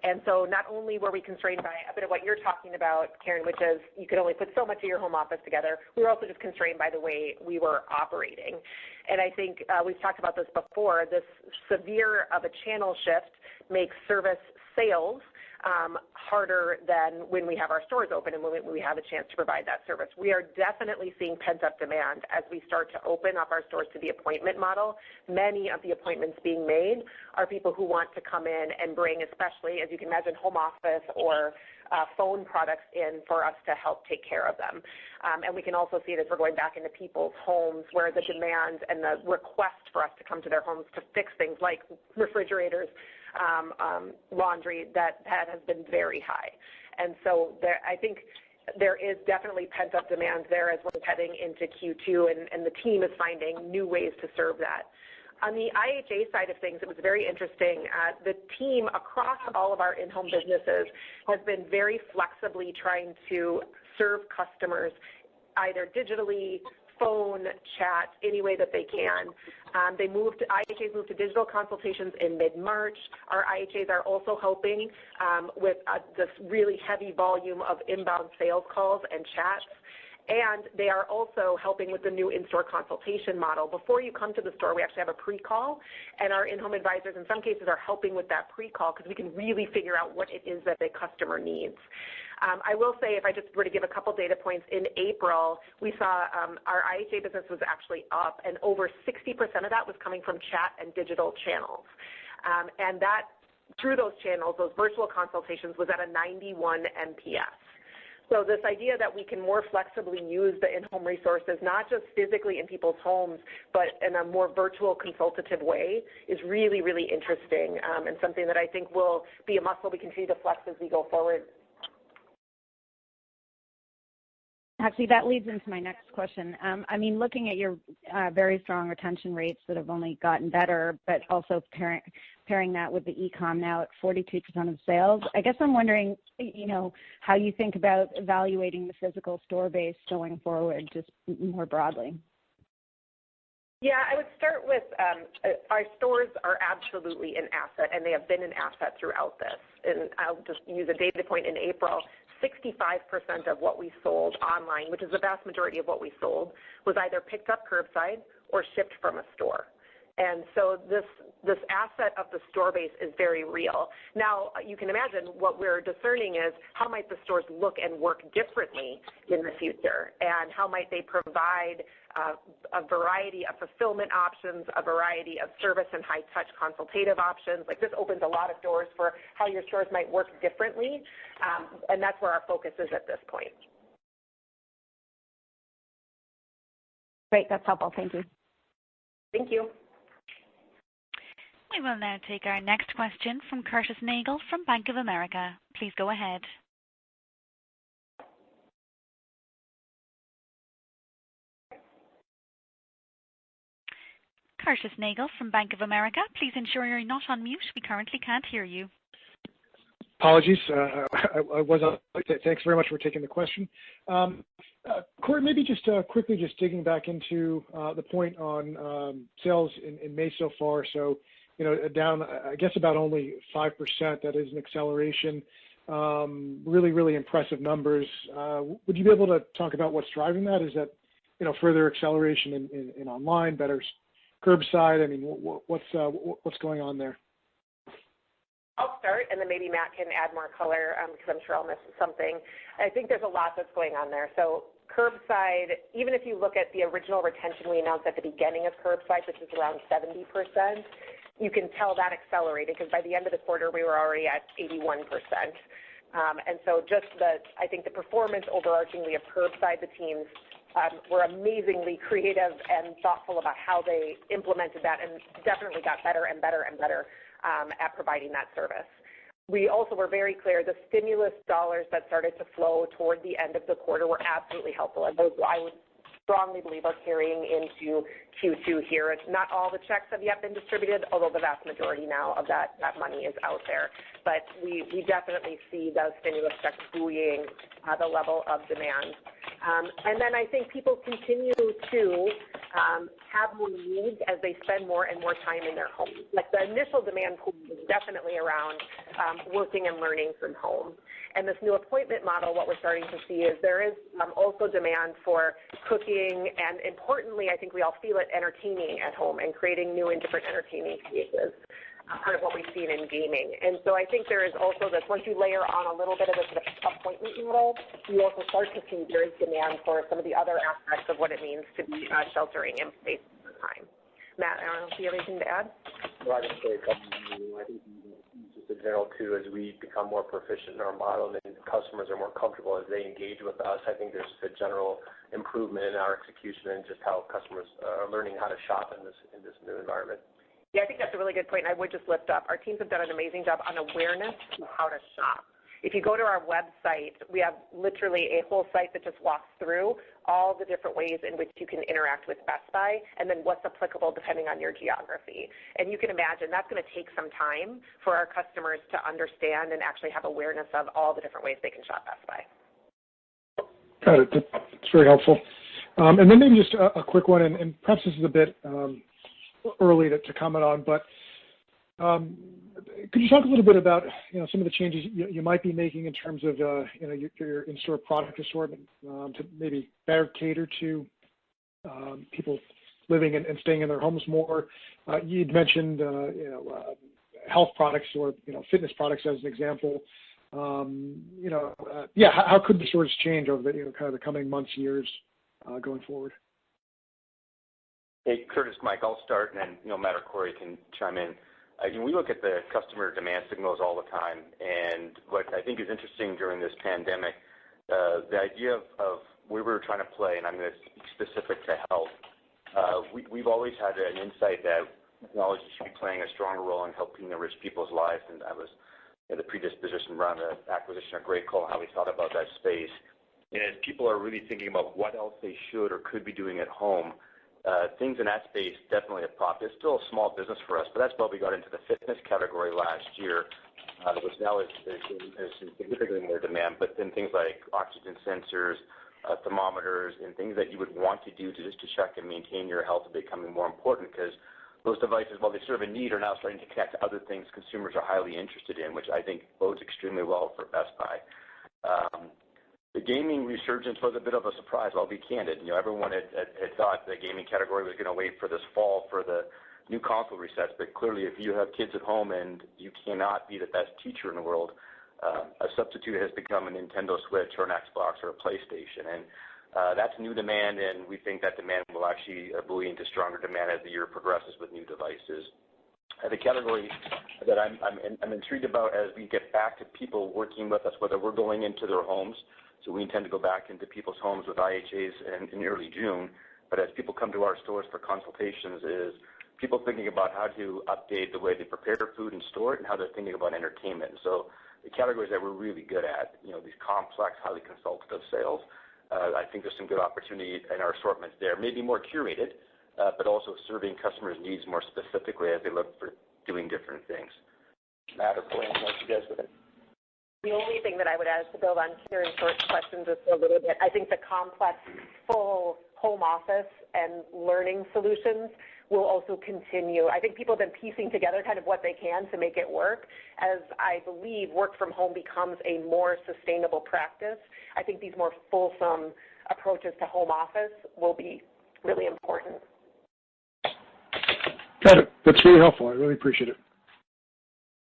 And so not only were we constrained by a bit of what you're talking about, Karen, which is you could only put so much of your home office together, we were also just constrained by the way we were operating. And I think we've talked about this before. This severe of a channel shift makes service sales harder than when we have our stores open and when we have a chance to provide that service. We are definitely seeing pent-up demand as we start to open up our stores to the appointment model. Many of the appointments being made are people who want to come in and bring, especially, as you can imagine, home office or phone products in for us to help take care of them. And we can also see it as we're going back into people's homes, where the demand and the request for us to come to their homes to fix things like refrigerators, laundry, that has been very high. And so I think there is definitely pent-up demand there as we're heading into Q2, and the team is finding new ways to serve that. On the IHA side of things, it was very interesting. The team across all of our in-home businesses has been very flexibly trying to serve customers either digitally, phone, chat, any way that they can. IHAs moved to digital consultations in mid-March. Our IHAs are also helping with this really heavy volume of inbound sales calls and chats. And they are also helping with the new in-store consultation model. Before you come to the store, we actually have a pre-call, and our in-home advisors in some cases are helping with that pre-call because we can really figure out what it is that the customer needs. I will say, if I just were to give a couple data points, in April, we saw our IHA business was actually up, and over 60% of that was coming from chat and digital channels. And that, through those channels, those virtual consultations, was at a 91 NPS. So this idea that we can more flexibly use the in-home resources, not just physically in people's homes, but in a more virtual consultative way, is really, really interesting, and something that I think will be a muscle we continue to flex as we go forward. Actually, that leads into my next question. Looking at your very strong retention rates that have only gotten better, but also pairing that with the e-com now at 42% of sales, I guess I'm wondering, how you think about evaluating the physical store base going forward, just more broadly. Yeah, I would start with our stores are absolutely an asset, and they have been an asset throughout this. And I'll just use a data point in April. 65% of what we sold online, which is the vast majority of what we sold, was either picked up curbside or shipped from a store. And so this asset of the store base is very real. Now, you can imagine what we're discerning is how might the stores look and work differently in the future, and how might they provide a variety of fulfillment options, a variety of service and high-touch consultative options. Like, this opens a lot of doors for how your stores might work differently, and that's where our focus is at this point. Great, that's helpful. Thank you. Thank you. We will now take our next question from Curtis Nagle from Bank of America. Please go ahead. Curtis Nagle from Bank of America, please ensure you're not on mute. We currently can't hear you. Apologies. I was on. Thanks very much for taking the question. Corey, maybe just quickly just digging back into the point on sales in May so far. So, down, I guess, about only 5%. That is an acceleration. Really, really impressive numbers. Would you be able to talk about what's driving that? Is that, further acceleration in online, better curbside? I mean, what's going on there? I'll start, and then maybe Matt can add more color because I'm sure I'll miss something. I think there's a lot that's going on there. So curbside, even if you look at the original retention we announced at the beginning of curbside, which is around 70%, you can tell that accelerated because by the end of the quarter, we were already at 81%. And so I think the performance overarchingly of curbside, the teams were amazingly creative and thoughtful about how they implemented that and definitely got better and better and better at providing that service. We also were very clear the stimulus dollars that started to flow toward the end of the quarter were absolutely helpful, and those I would strongly believe are carrying into Q2 here. Not all the checks have yet been distributed, although the vast majority now of that money is out there. But we definitely see those stimulus checks buoying the level of demand. And then I think people continue to have more needs as they spend more and more time in their homes. Like, the initial demand pool is definitely around working and learning from home. And this new appointment model, what we're starting to see is there is also demand for cooking and, importantly, I think we all feel it, entertaining at home and creating new and different entertaining spaces. Part of what we've seen in gaming. And so I think there is also this, once you layer on a little bit of this appointment model, you also start to see there is demand for some of the other aspects of what it means to be sheltering in place at the time. Matt, I don't know if you have anything to add? Well, I just say a couple of I think just in general, too, as we become more proficient in our model and customers are more comfortable as they engage with us, I think there's a general improvement in our execution and just how customers are learning how to shop in this new environment. Yeah, I think that's a really good point. I would just lift up. Our teams have done an amazing job on awareness of how to shop. If you go to our website, we have literally a whole site that just walks through all the different ways in which you can interact with Best Buy and then what's applicable depending on your geography. And you can imagine that's going to take some time for our customers to understand and actually have awareness of all the different ways they can shop Best Buy. Got it. That's very helpful. And then maybe just a quick one, and perhaps this is a bit early to comment on, but could you talk a little bit about some of the changes you might be making in terms of your in-store product assortment to maybe better cater to people living and staying in their homes more? You'd mentioned health products or fitness products as an example. How could the stores change over the kind of the coming months, years going forward? Hey, Curtis, Mike, I'll start, and then Matt or Corey can chime in. We look at the customer demand signals all the time, and what I think is interesting during this pandemic, the idea of where we were trying to play, and I'm going to speak specific to health. We've always had an insight that technology should be playing a stronger role in helping enrich people's lives, and that was the predisposition around the acquisition of Great Call, how we thought about that space. And as people are really thinking about what else they should or could be doing at home, things in that space definitely have popped. It's still a small business for us, but that's why we got into the fitness category last year, which now is significantly more demand. But then things like oxygen sensors, thermometers, and things that you would want to do to check and maintain your health are becoming more important because those devices, while they serve a need, are now starting to connect to other things consumers are highly interested in, which I think bodes extremely well for Best Buy. The gaming resurgence was a bit of a surprise, I'll be candid. Everyone had thought the gaming category was going to wait for this fall for the new console resets, but clearly if you have kids at home and you cannot be the best teacher in the world, a substitute has become a Nintendo Switch or an Xbox or a PlayStation. And that's new demand, and we think that demand will actually buoy into stronger demand as the year progresses with new devices. The category that I'm intrigued about as we get back to people working with us, whether we're going into their homes, so we intend to go back into people's homes with IHAs in early June, but as people come to our stores for consultations, is people thinking about how to update the way they prepare food and store it and how they're thinking about entertainment. So the categories that we're really good at, these complex, highly consultative sales, I think there's some good opportunity in our assortments there, maybe more curated, but also serving customers' needs more specifically as they look for doing different things. Matt or Blaine, what you guys with it? The only thing that I would add to build on Kieran's short question just a little bit, I think the complex full home office and learning solutions will also continue. I think people have been piecing together kind of what they can to make it work. As I believe work from home becomes a more sustainable practice, I think these more fulsome approaches to home office will be really important. Got it. That's really helpful. I really appreciate it.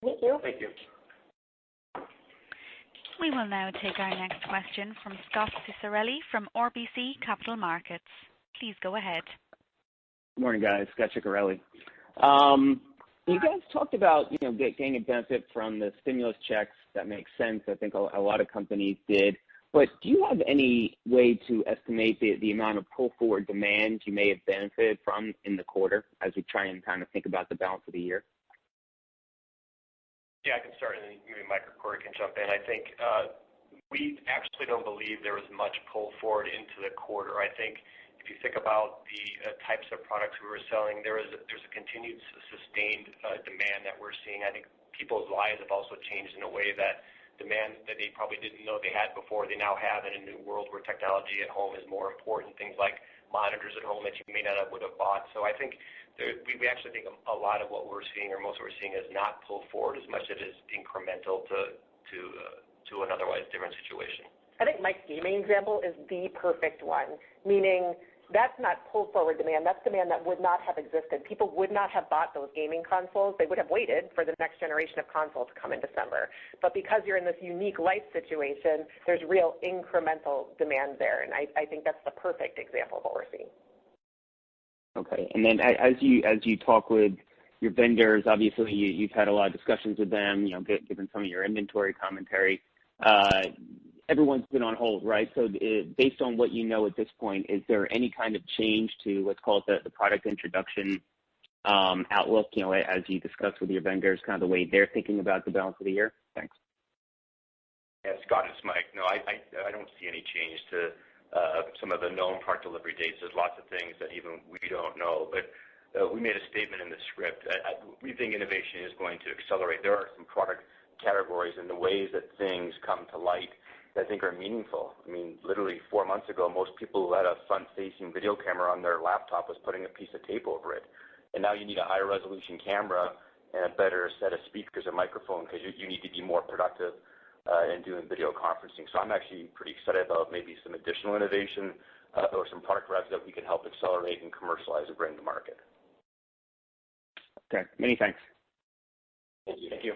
Thank you. Thank you. We will now take our next question from Scott Ciccarelli from RBC Capital Markets. Please go ahead. Good morning, guys. Scott Ciccarelli. You guys talked about, getting a benefit from the stimulus checks. That makes sense. I think a lot of companies did. But do you have any way to estimate the amount of pull-forward demand you may have benefited from in the quarter as we try and kind of think about the balance of the year? Yeah, I can start, and then maybe Mike or Corey can jump in. I think we actually don't believe there was much pull forward into the quarter. I think if you think about the types of products we were selling, there's a continued sustained demand that we're seeing. I think people's lives have also changed in a way that demand that they probably didn't know they had before, they now have in a new world where technology at home is more important. Things like monitors at home that you may not have would have bought. So I think we actually think a lot of what we're seeing, or most of what we're seeing, is not pulled forward as much as it is incremental to an otherwise different situation. I think Mike's gaming example is the perfect one, meaning that's not pulled forward demand. That's demand that would not have existed. People would not have bought those gaming consoles. They would have waited for the next generation of console to come in December. But because you're in this unique life situation, there's real incremental demand there, and I think that's the perfect example of what we're seeing. Okay, and then as you talk with your vendors, obviously you've had a lot of discussions with them, given some of your inventory commentary. Everyone's been on hold, right? So based on what you know at this point, is there any kind of change to, let's call it the product introduction outlook, as you discuss with your vendors, kind of the way they're thinking about the balance of the year? Thanks. Yeah, Scott, it's Mike. No, I don't see any change to some of the known part delivery dates. There's lots of things that even we don't know, but we made a statement in the script. We think innovation is going to accelerate. There are some product categories and the ways that things come to light that I think are meaningful. I mean, literally 4 months ago, most people who had a front-facing video camera on their laptop was putting a piece of tape over it. And now you need a higher resolution camera and a better set of speakers and microphone because you need to be more productive in doing video conferencing. So I'm actually pretty excited about maybe some additional innovation or some product revs that we can help accelerate and commercialize and bring to market. Okay, many thanks. Thank you. Thank you.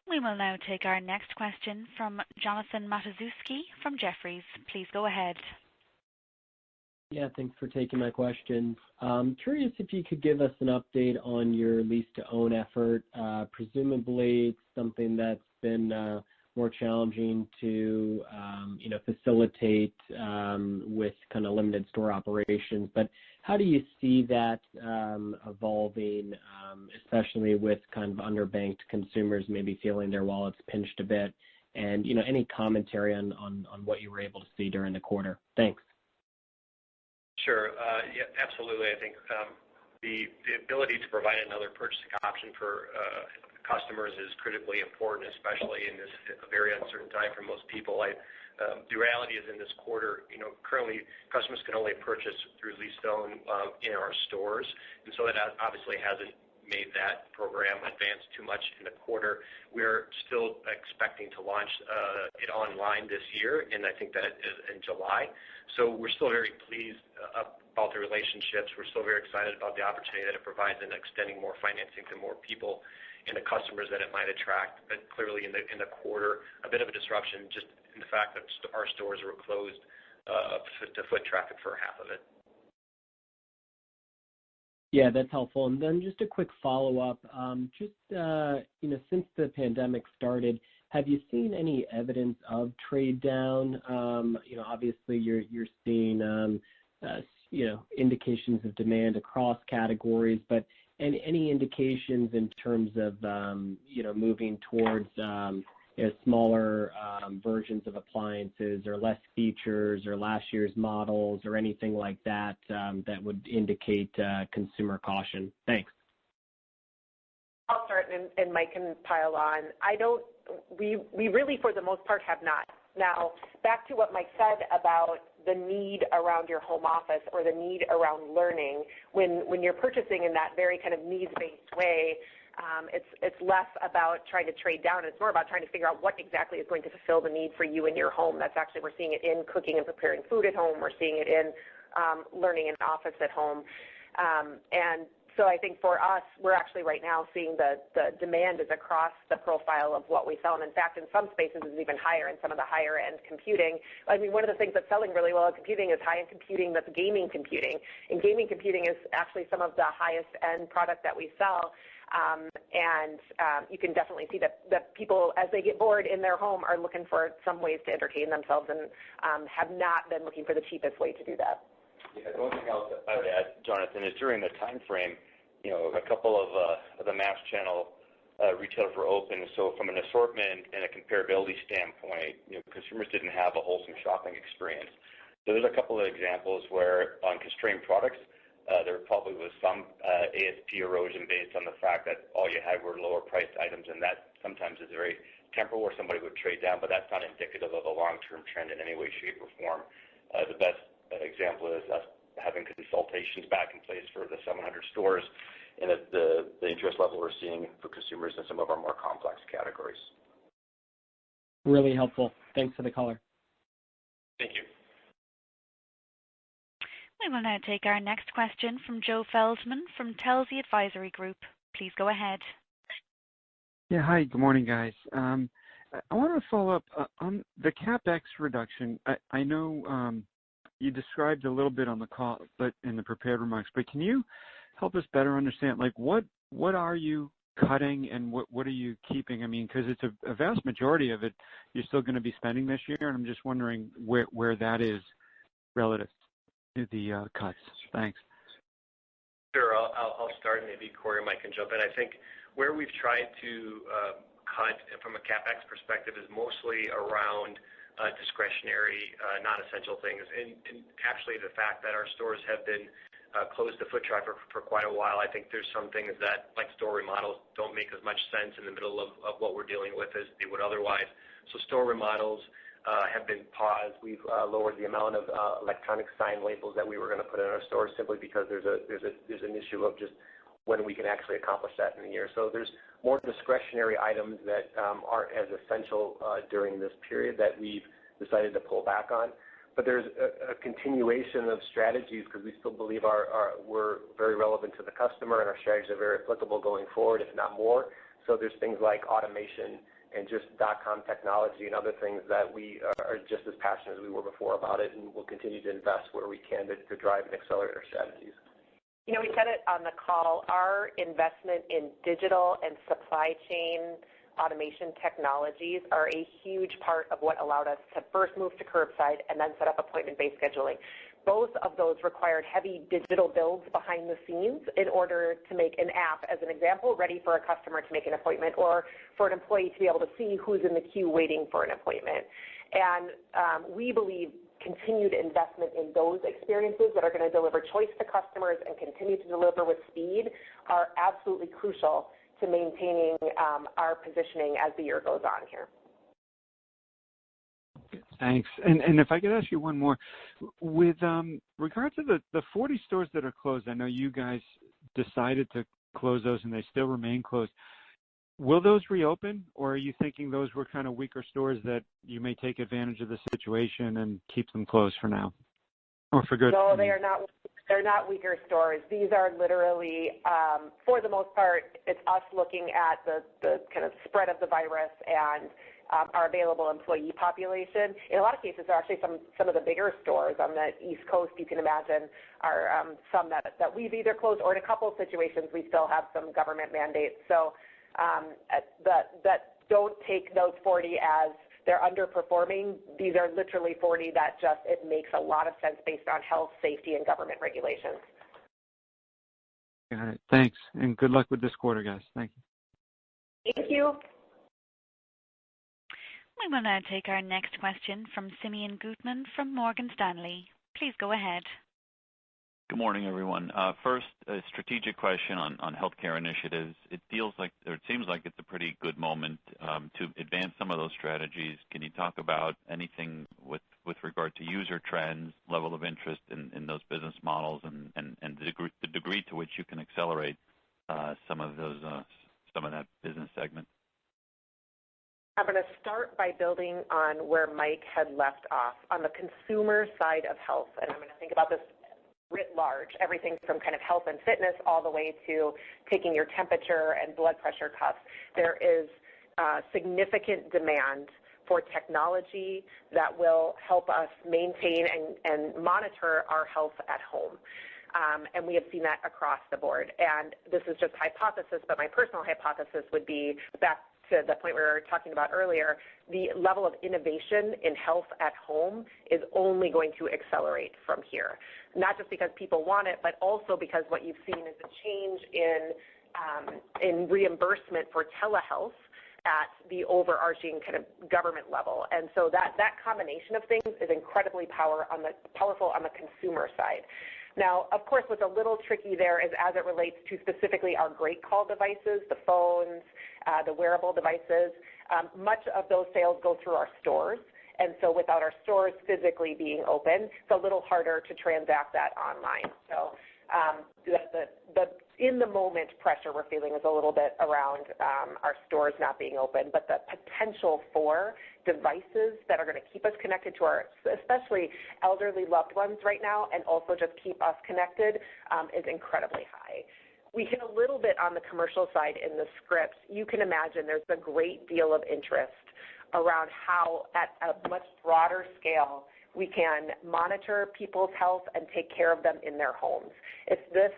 We will now take our next question from Jonathan Matuszewski from Jefferies. Please go ahead. Yeah, thanks for taking my question. Curious if you could give us an update on your lease-to-own effort. Presumably it's something that's been more challenging to facilitate with kind of limited store operations. But how do you see that evolving, especially with kind of underbanked consumers maybe feeling their wallets pinched a bit? And any commentary on what you were able to see during the quarter? Thanks. Sure. Yeah, absolutely. I think the ability to provide another purchasing option for customers is critically important, especially in this very uncertain time for most people. The reality is in this quarter, currently customers can only purchase through lease-to-own in our stores, and so that obviously has a made that program advance too much in the quarter. We're still expecting to launch it online this year, and I think that is in July. So we're still very pleased about the relationships. We're still very excited about the opportunity that it provides in extending more financing to more people and the customers that it might attract. But clearly in the quarter, a bit of a disruption just in the fact that our stores were closed to foot traffic for half of it. Yeah, that's helpful. And then just a quick follow-up. Since the pandemic started, have you seen any evidence of trade down? Obviously you're seeing indications of demand across categories, but any indications in terms of moving towards smaller versions of appliances or less features or last year's models or anything like that that would indicate consumer caution? Thanks. I'll start and Mike can pile on. We really, for the most part, have not. Now, back to what Mike said about the need around your home office or the need around learning, when you're purchasing in that very kind of needs-based way, it's less about trying to trade down. It's more about trying to figure out what exactly is going to fulfill the need for you in your home. That's actually, we're seeing it in cooking and preparing food at home. We're seeing it in learning in office at home. And so I think for us, we're actually right now seeing the demand is across the profile of what we sell. And in fact, in some spaces it's even higher in some of the higher end computing. I mean, one of the things that's selling really well in computing is high-end computing, that's gaming computing. And gaming computing is actually some of the highest end product that we sell. You can definitely see that people, as they get bored in their home, are looking for some ways to entertain themselves and have not been looking for the cheapest way to do that. Yeah, the only thing else I would add, Jonathan, is during the time frame, a couple of the mass channel retailers were open. So from an assortment and a comparability standpoint, consumers didn't have a wholesome shopping experience. So there's a couple of examples where on constrained products, there probably was some ASP erosion based on the fact that all you had were lower priced items, and that sometimes is very temporal where somebody would trade down, but that's not indicative of a long-term trend in any way, shape, or form. The best example is us having consultations back in place for the 700 stores, and the interest level we're seeing for consumers in some of our more complex categories. Really helpful. Thanks for the color. Thank you. We will now take our next question from Joe Feldman from Telsey Advisory Group. Please go ahead. Yeah, hi. Good morning, guys. I want to follow up on the CapEx reduction. I know you described a little bit on the call, but in the prepared remarks. But can you help us better understand, like, what are you cutting and what are you keeping? I mean, because it's a vast majority of it you're still going to be spending this year, and I'm just wondering where that is relative to the cuts. Thanks. Sure. I'll start, and maybe Corey and Mike can jump in. I think where we've tried to cut from a CapEx perspective is mostly around discretionary, non-essential things. And actually the fact that our stores have been closed to foot traffic for quite a while, I think there's some things that, like store remodels, don't make as much sense in the middle of what we're dealing with as they would otherwise. So store remodels have been paused. We've lowered the amount of electronic sign labels that we were going to put in our stores simply because there's an issue of just when we can actually accomplish that in a year. So there's more discretionary items that aren't as essential during this period that we've decided to pull back on. But there's a continuation of strategies because we still believe we're very relevant to the customer and our strategies are very applicable going forward, if not more. So there's things like automation and just .com technology and other things that we are just as passionate as we were before about it, and we'll continue to invest where we can to drive and accelerate our strategies. We said it on the call, our investment in digital and supply chain automation technologies are a huge part of what allowed us to first move to curbside and then set up appointment-based scheduling. Both of those required heavy digital builds behind the scenes in order to make an app, as an example, ready for a customer to make an appointment or for an employee to be able to see who's in the queue waiting for an appointment. And we believe continued investment in those experiences that are going to deliver choice to customers and continue to deliver with speed are absolutely crucial to maintaining our positioning as the year goes on here. Thanks. And if I could ask you one more. With regard to the 40 stores that are closed, I know you guys decided to close those and they still remain closed. Will those reopen, or are you thinking those were kind of weaker stores that you may take advantage of the situation and keep them closed for now, or for good? No, they are not. They're not weaker stores. These are literally, for the most part, it's us looking at the kind of spread of the virus and our available employee population. In a lot of cases, there are actually some of the bigger stores on the East Coast, you can imagine, are some that we've either closed, or in a couple of situations we still have some government mandates. So that don't take those 40 as they're underperforming. These are literally 40 that just, it makes a lot of sense based on health, safety, and government regulations. Got it. Thanks, and good luck with this quarter, guys. Thank you. Thank you. We will now take our next question from Simeon Gutman from Morgan Stanley. Please go ahead. Good morning, everyone. First, a strategic question on healthcare initiatives. It seems like it's a pretty good moment to advance some of those strategies. Can you talk about anything with regard to user trends, level of interest in those business models, and the degree to which you can accelerate some of that business segment? I'm going to start by building on where Mike had left off on the consumer side of health, and I'm going to think about this writ large, everything from kind of health and fitness all the way to taking your temperature and blood pressure cuffs. There is significant demand for technology that will help us maintain and monitor our health at home. And we have seen that across the board. And this is just hypothesis, but my personal hypothesis would be back to the point we were talking about earlier, the level of innovation in health at home is only going to accelerate from here. Not just because people want it, but also because what you've seen is a change in reimbursement for telehealth at the overarching kind of government level. And so that combination of things is incredibly powerful on the consumer side. Now, of course, what's a little tricky there is as it relates to specifically our great call devices, the phones, the wearable devices. Much of those sales go through our stores. And so without our stores physically being open, it's a little harder to transact that online. So the in-the-moment pressure we're feeling is a little bit around our stores not being open, but the potential for devices that are going to keep us connected to our, especially elderly loved ones right now, and also just keep us connected is incredibly high. We hit a little bit on the commercial side in the script. You can imagine there's a great deal of interest around how, at a much broader scale, we can monitor people's health and take care of them in their homes. If this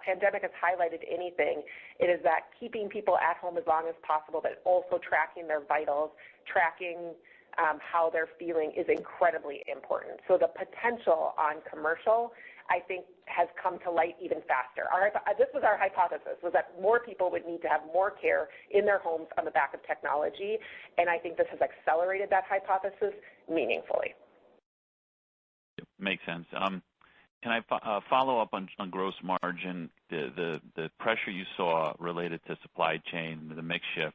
pandemic has highlighted anything, it is that keeping people at home as long as possible, but also tracking their vitals, tracking how they're feeling is incredibly important. So the potential on commercial, I think, has come to light even faster. This was our hypothesis, was that more people would need to have more care in their homes on the back of technology, and I think this has accelerated that hypothesis meaningfully. Makes sense. Can I follow up on gross margin? The pressure you saw related to supply chain, the mix shift,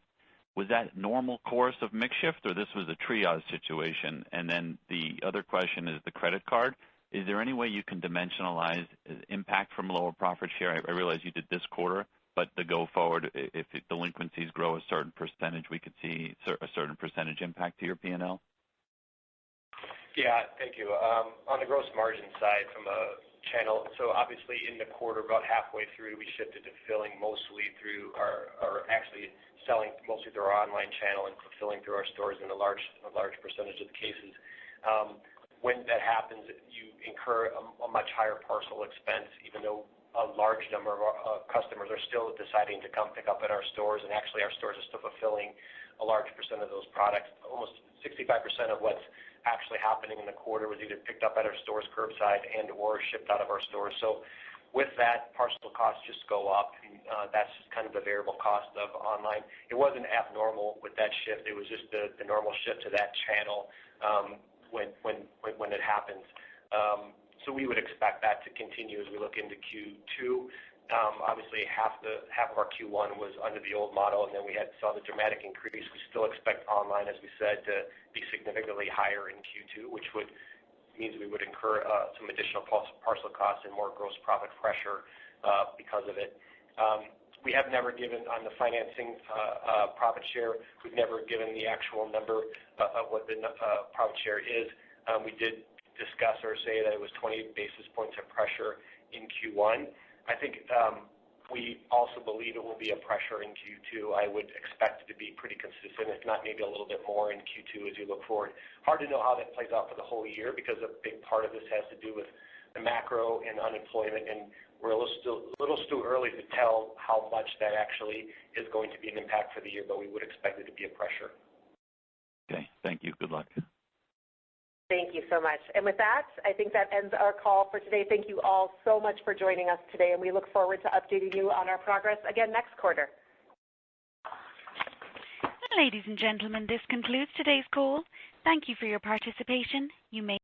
was that normal course of mix shift, or this was a triage situation? And then the other question is the credit card. Is there any way you can dimensionalize impact from lower profit share? I realize you did this quarter, but the go forward, if delinquencies grow a certain percentage, we could see a certain percentage impact to your P&L? Yeah, thank you. On the gross margin side from a channel, so obviously in the quarter, about halfway through, we shifted to filling mostly through actually selling mostly through our online channel and fulfilling through our stores in a large percentage of the cases. When that happens, you incur a much higher parcel expense, even though a large number of our customers are still deciding to come pick up at our stores, and actually our stores are still fulfilling a large percent of those products. Almost 65% of what's actually happening in the quarter was either picked up at our stores curbside and or shipped out of our stores. So with that, parcel costs just go up, and that's just kind of the variable cost of online. It wasn't abnormal with that shift. It was just the normal shift to that channel when it happens. So we would expect that to continue as we look into Q2. Obviously, half of our Q1 was under the old model, and then we saw the dramatic increase. We still expect online, as we said, to be significantly higher in Q2, which means we would incur some additional parcel costs and more gross profit pressure because of it. We have never given on the financing profit share. We've never given the actual number of what the profit share is. We did discuss or say that it was 20 basis points of pressure in Q1. I think we also believe it will be a pressure in Q2. I would expect it to be pretty consistent, if not maybe a little bit more in Q2 as you look forward. Hard to know how that plays out for the whole year because a big part of this has to do with the macro and unemployment, and we're a little still early to tell how much that actually is going to be an impact for the year, but we would expect it to be a pressure. Okay, thank you. Good luck. Thank you so much. And with that, I think that ends our call for today. Thank you all so much for joining us today, and we look forward to updating you on our progress again next quarter. Ladies and gentlemen, this concludes today's call. Thank you for your participation. You may